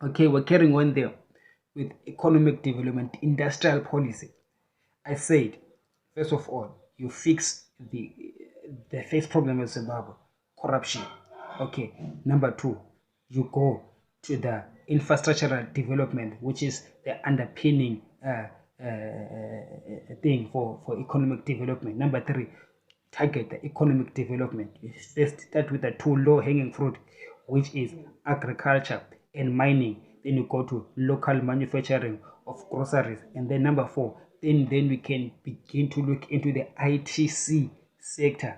Okay, we're carrying on there with economic development, industrial policy. I said, first of all, you fix the first problem of Zimbabwe, corruption. Okay, number two, you go to the infrastructural development, which is the underpinning thing for economic development. Number three, target the economic development. You first start with the two low-hanging fruit, which is agriculture and mining. Then you go to local manufacturing of groceries, and then number four, then we can begin to look into the ITC sector,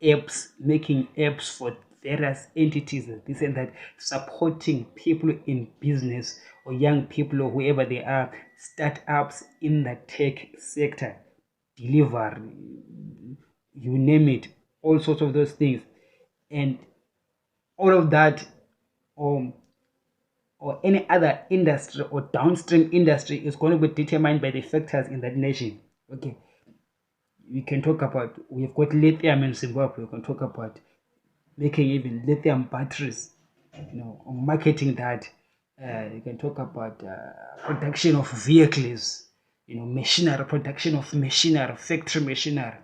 apps, making apps for various entities, this and that, supporting people in business or young people or whoever they are, startups in the tech sector, deliver, you name it, all sorts of those things. And all of that, or any other industry or downstream industry, is going to be determined by the factors in that nation. Okay, we can talk about, we've got lithium in Zimbabwe. We can talk about making even lithium batteries, marketing that. You can talk about production of vehicles, machinery, production of machinery, factory machinery.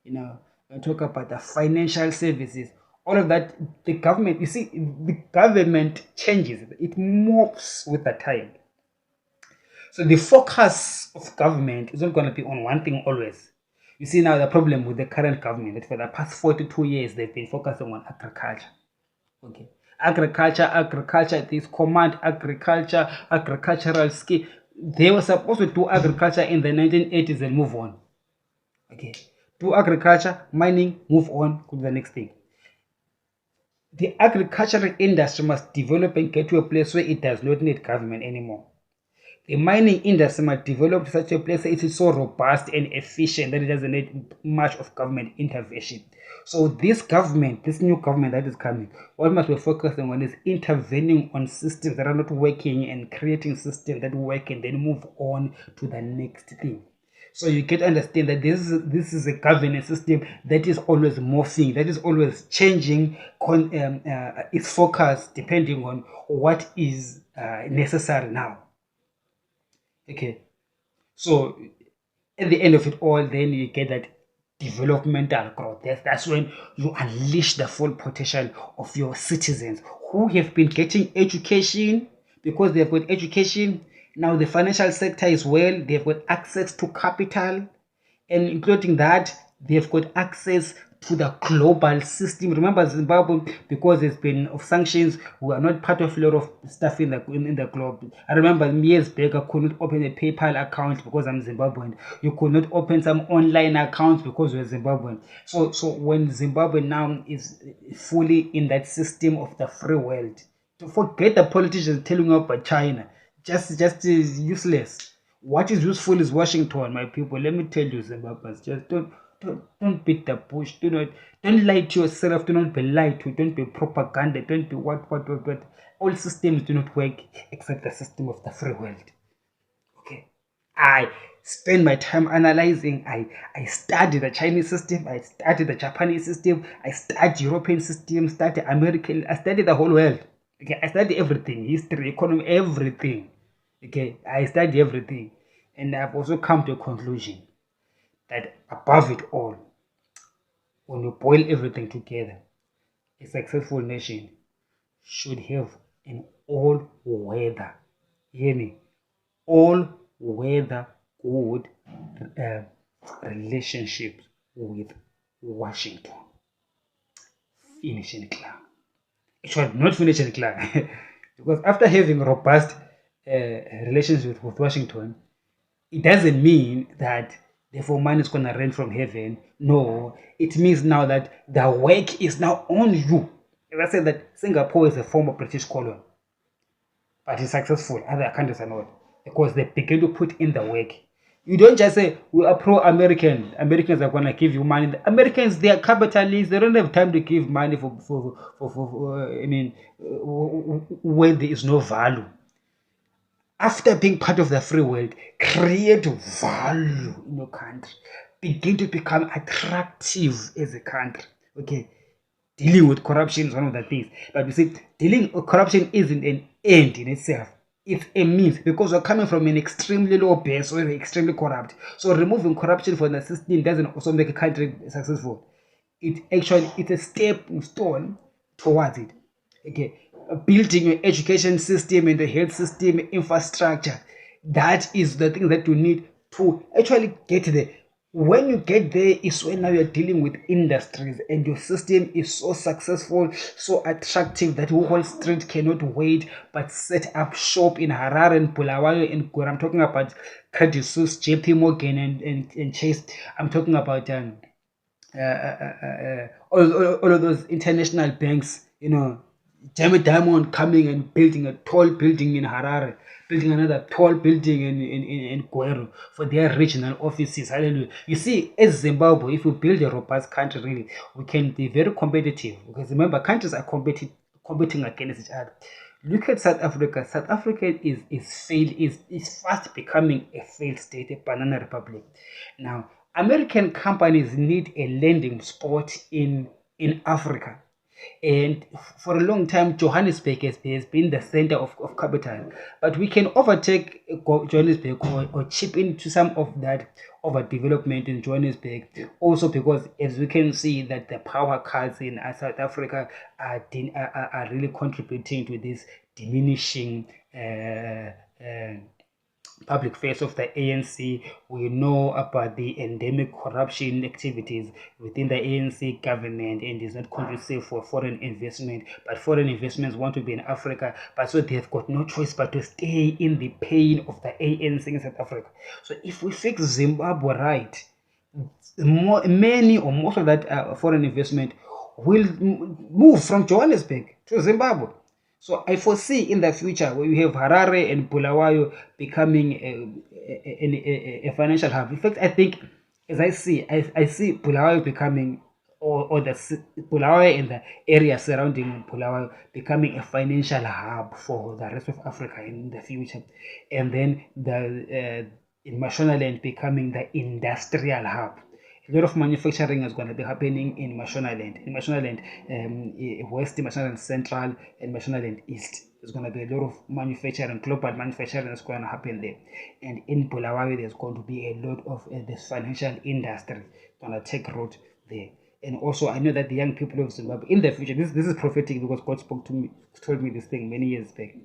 You can talk about the financial services. All of that, the government, you see, the government changes. It morphs with the time. So the focus of government is not going to be on one thing always. You see now the problem with the current government, that for the past 42 years, they've been focusing on agriculture. Okay. Agriculture, this command agriculture, agricultural skill. They were supposed to do agriculture in the 1980s and move on. Okay. Do agriculture, mining, move on to the next thing. The agricultural industry must develop and get to a place where it does not need government anymore. The mining industry must develop to such a place that it is so robust and efficient that it doesn't need much of government intervention. So this government, this new government that is coming, what must be focusing on is intervening on systems that are not working and creating systems that work, and then move on to the next thing. So you get to understand that this is a governance system that is always morphing, that is always changing its focus depending on what is necessary now. Okay, so at the end of it all, then you get that developmental growth. That's when you unleash the full potential of your citizens who have been getting education. Because they've got education now, the financial sector is well, they've got access to capital, and including that, they've got access to the global system. Remember, Zimbabwe, because there's been of sanctions, we are not part of a lot of stuff in the globe. I remember years back, I could not open a PayPal account because I'm Zimbabwean. You could not open some online accounts because you're Zimbabwean. So when Zimbabwe now is fully in that system of the free world, to forget the politicians telling you about China, just is useless. What is useful is Washington, my people. Let me tell you, Zimbabweans, just don't beat the bush. Don't lie to yourself. Do not be lied to. Don't be propaganda. Don't be what. All systems do not work except the system of the free world. Okay. I spend my time analyzing. I study the Chinese system. I study the Japanese system. I study European system. Study American. I study the whole world. Okay. I study everything. History, economy, everything. Okay. I study everything. And I've also come to a conclusion that above it all, when you boil everything together, a successful nation should have an all-weather, hear me, all-weather good relationships with Washington. Finish and clear. Actually, not finish and clear. Because after having robust relations with Washington, it doesn't mean that therefore money is going to rain from heaven. No, it means now that the work is now on you. As I said, that Singapore is a former British colony, but it's successful. Other countries are not, because they begin to put in the work. You don't just say we are pro-American. Americans are going to give you money. The Americans, they are capitalists. They don't have time to give money for when there is no value. After being part of the free world, create value in your country. Begin to become attractive as a country. Okay. Dealing with corruption is one of the things. But you see, dealing with corruption isn't an end in itself. It's a means, because we're coming from an extremely low base or extremely corrupt. So removing corruption from the system doesn't also make a country successful. It's a stepping stone towards it. Okay, building your education system and the health system infrastructure, that is the thing that you need to actually get there. When you get there is when now you're dealing with industries and your system is so successful, so attractive that Wall Street cannot wait but set up shop in Harare and Bulawayo and Gora. I'm talking about Credit Suisse, JP Morgan and Chase. I'm talking about all of those international banks, Jamie Diamond coming and building a tall building in Harare, building another tall building in Guero for their regional offices. Hallelujah. You see, as Zimbabwe, if we build a robust country, really, we can be very competitive. Because remember, countries are competing against each other. Look at South Africa. South Africa is fast becoming a failed state, a banana republic. Now, American companies need a landing spot in Africa. And for a long time, Johannesburg has been the center of capital. But we can overtake Johannesburg or chip into some of that overdevelopment in Johannesburg. Also because, as we can see, that the power cuts in South Africa are really contributing to this diminishing public face of the ANC. We know about the endemic corruption activities within the ANC government, and is not conducive for foreign investment. But foreign investments want to be in Africa, but so they've got no choice but to stay in the pain of the ANC in South Africa. So if we fix Zimbabwe right, many or most of that foreign investment will move from Johannesburg to Zimbabwe. So I foresee in the future where you have Harare and Bulawayo becoming a financial hub. In fact, I think, as I see Bulawayo becoming, or the Bulawayo and the area surrounding Bulawayo becoming a financial hub for the rest of Africa in the future, and then in Mashonaland becoming the industrial hub. A lot of manufacturing is going to be happening in Mashonaland. In Mashonaland, West, Mashonaland Central, and Mashonaland East. There's going to be a lot of manufacturing, global manufacturing is going to happen there. And in Bulawayo, there's going to be a lot of this financial industry going to take root there. And also, I know that the young people of Zimbabwe, in the future, this is prophetic because God told me this thing many years back.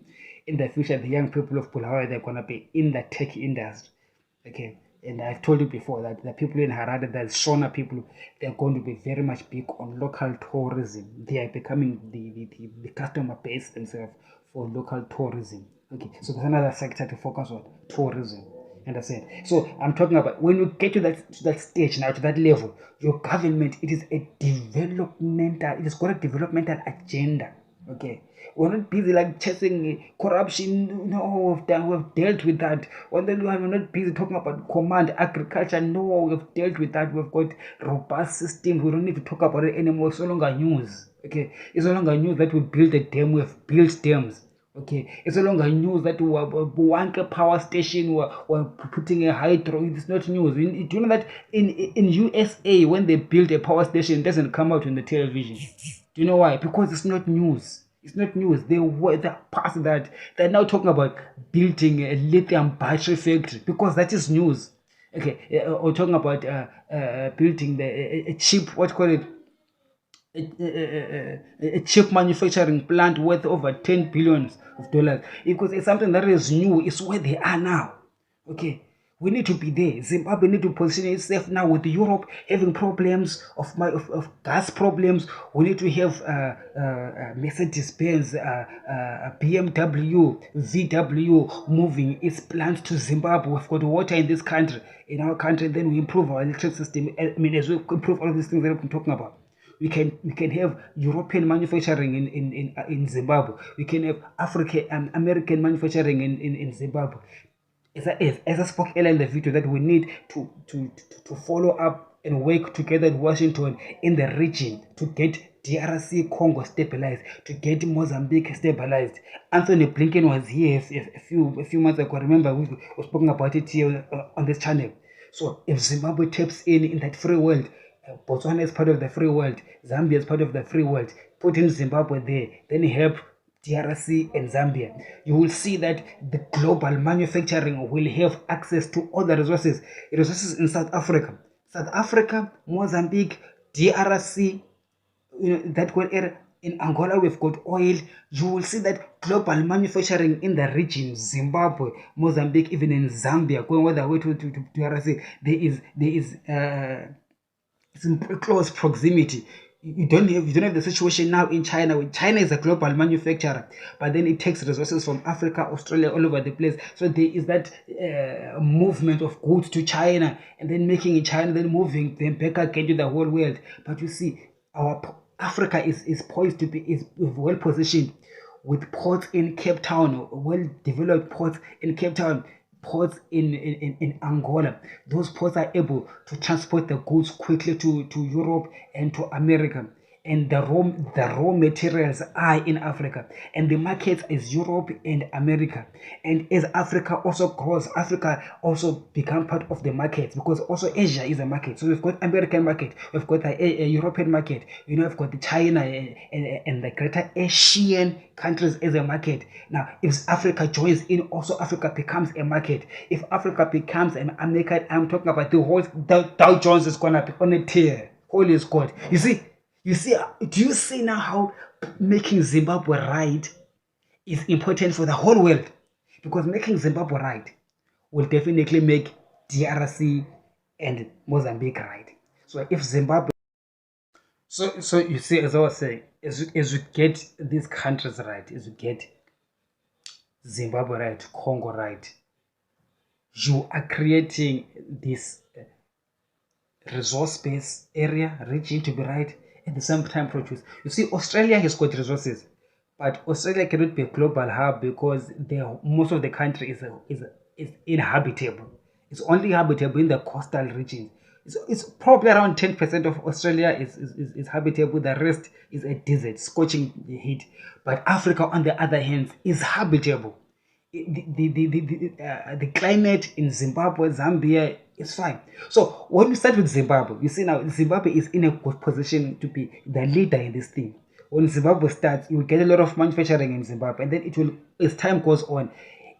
In the future, the young people of Bulawayo, they're going to be in the tech industry. Okay. And I've told you before that the people in Harare, the Shona people, they're going to be very much big on local tourism. They are becoming the customer base themselves for local tourism. Okay, so there's another sector to focus on, tourism. Understand? So I'm talking about when you get to that stage now, to that level, your government, it has got a developmental agenda. Okay, we're not busy like chasing corruption. No, we've dealt with that. We're not busy talking about command agriculture. No, we've dealt with that. We've got robust systems. We don't need to talk about it anymore. It's no longer news. Okay, it's no longer news that we built a dam. We've built dams. Okay, it's no longer news that one power station we're putting a hydro. It's not news. Do you know that in USA, when they build a power station, it doesn't come out on the television? Do you know why? Because it's not news. It's not news. They're past that. They're now talking about building a lithium battery factory because that is news. Okay, or talking about building a cheap, a cheap manufacturing plant worth over $10 billion because it's something that is new. It's where they are now. Okay, we need to be there. Zimbabwe need to position itself now with Europe having problems of gas problems. We need to have Mercedes-Benz, BMW, VW moving its plant to Zimbabwe. We've got water in this country, in our country. Then we improve our electric system. I mean, as we improve all of these things that we've been talking about. We can have European manufacturing in Zimbabwe. We can have American manufacturing in Zimbabwe. As I spoke earlier in the video, that we need to follow up and work together in Washington in the region to get DRC Congo stabilized, to get Mozambique stabilized. Anthony Blinken was here a few months ago. Remember, we were speaking about it here on this channel. So if Zimbabwe taps in that free world, Botswana is part of the free world, Zambia is part of the free world, put in Zimbabwe there, then help DRC and Zambia, you will see that the global manufacturing will have access to all the resources in South Africa, Mozambique, DRC, that whole area. In Angola, we've got oil. You will see that global manufacturing in the region, Zimbabwe, Mozambique, even in Zambia, going all the way to DRC, there is it's in close proximity. You don't have the situation now in China. China is a global manufacturer, but then it takes resources from Africa, Australia, all over the place. So there is that movement of goods to China, and then making in China, then moving them back again to the whole world. But you see, our Africa is poised to be well positioned with ports in Cape Town, well developed ports in Cape Town, ports in Angola. Those ports are able to transport the goods quickly to Europe and to America. And the raw materials are in Africa, and the market is Europe and America. And as Africa also grows, Africa also become part of the market, because also Asia is a market. So we've got American market, we've got a European market, we've got the China and the greater Asian countries as a market. Now, if Africa joins in, also Africa becomes a market. If Africa becomes an market, I'm talking about the whole Dow Jones is gonna be on a tear. Holy God! Do you see now how making Zimbabwe right is important for the whole world? Because making Zimbabwe right will definitely make DRC and Mozambique right. So if Zimbabwe, so you see, as I was saying, as you get these countries right, as you get Zimbabwe right, Congo right, you are creating this resource base area region to be right, at the same time produce. You see, Australia has got resources, but Australia cannot be a global hub because most of the country is inhabitable. It's only habitable in the coastal regions. It's probably around 10% of Australia is habitable. The rest is a desert, scorching heat. But Africa, on the other hand, is habitable. The climate in Zimbabwe, Zambia is fine. So when we start with Zimbabwe, you see now Zimbabwe is in a good position to be the leader in this thing. When Zimbabwe starts, you will get a lot of manufacturing in Zimbabwe, and then it will, as time goes on,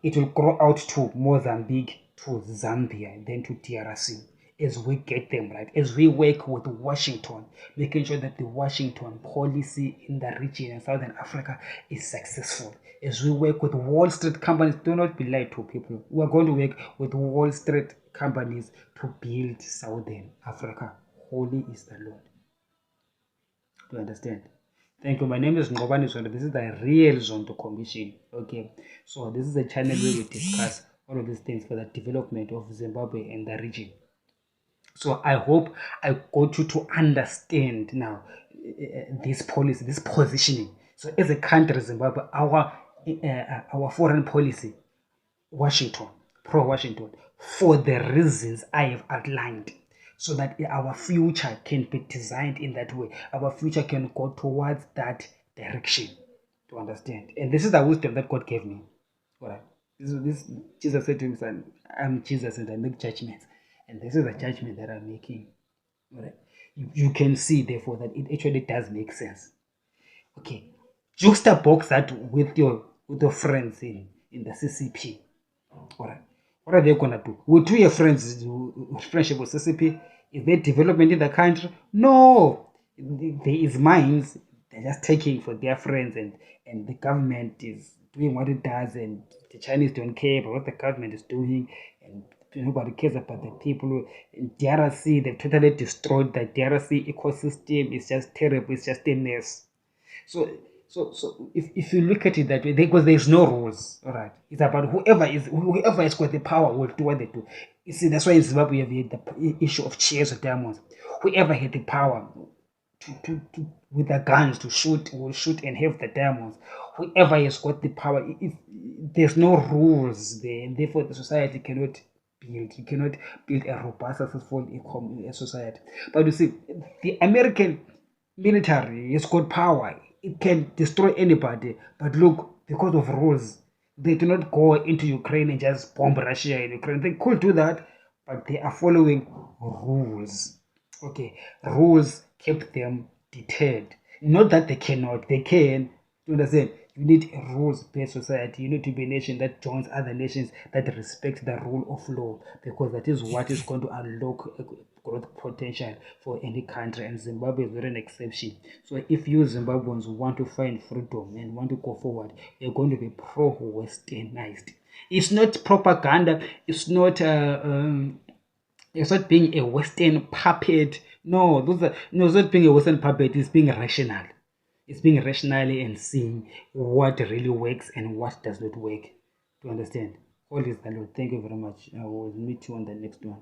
it will grow out to Mozambique, to Zambia, and then to DRC. As we get them right, as we work with Washington, making sure that the Washington policy in the region in Southern Africa is successful. As we work with Wall Street companies, do not be lied to, people. We are going to work with Wall Street companies to build Southern Africa. Holy is the Lord. Do you understand? Thank you. My name is Ngobani Zondo. This is the Real Zondo Commission. Okay. So this is a channel where we discuss all of these things for the development of Zimbabwe and the region. So I hope I got you to understand now this policy, this positioning. So as a country, Zimbabwe, our foreign policy, Washington, pro-Washington, for the reasons I have outlined, so that our future can be designed in that way. Our future can go towards that direction, to understand. And this is the wisdom that God gave me. All right. This Jesus said to him, son, I'm Jesus and I make judgments. And this is the judgment that I'm making. All right. You can see, therefore, that it actually does make sense. Okay. Juxtabox that with your friends in the CCP. All right. What are they going to do? Would your friends friendship with CCP? Is there development in the country? No. There is mines. They're just taking for their friends, and the government is doing what it does, and the Chinese don't care about what the government is doing, and nobody cares about the people. In DRC, they've totally destroyed the DRC ecosystem. It's just terrible. It's just a mess. So if you look at it that way, because there's no rules, all right. It's about whoever has got the power will do what they do. You see, that's why in Zimbabwe you have the issue of shares of diamonds. Whoever had the power to with the guns to shoot will shoot and have the diamonds. Whoever has got the power, there's no rules there, and therefore the society cannot build. You cannot build a robust, successful society. But you see, the American military has got power. It can destroy anybody. But look, because of rules, they do not go into Ukraine and just bomb Russia in Ukraine. They could do that, but they are following rules. Okay, rules keep them deterred. Not that they cannot, they can. You understand? You need a rules-based society. You need to be a nation that joins other nations that respect the rule of law, because that is what is going to unlock growth potential for any country, and Zimbabwe is not an exception. So if you Zimbabweans want to find freedom and want to go forward, you're going to be pro-westernized. It's not propaganda. It's not being a Western puppet. No, it's not being a Western puppet. It's being rational. It's being rationally and seeing what really works and what does not work. To understand. All is the Lord. Thank you very much. I will meet you on the next one.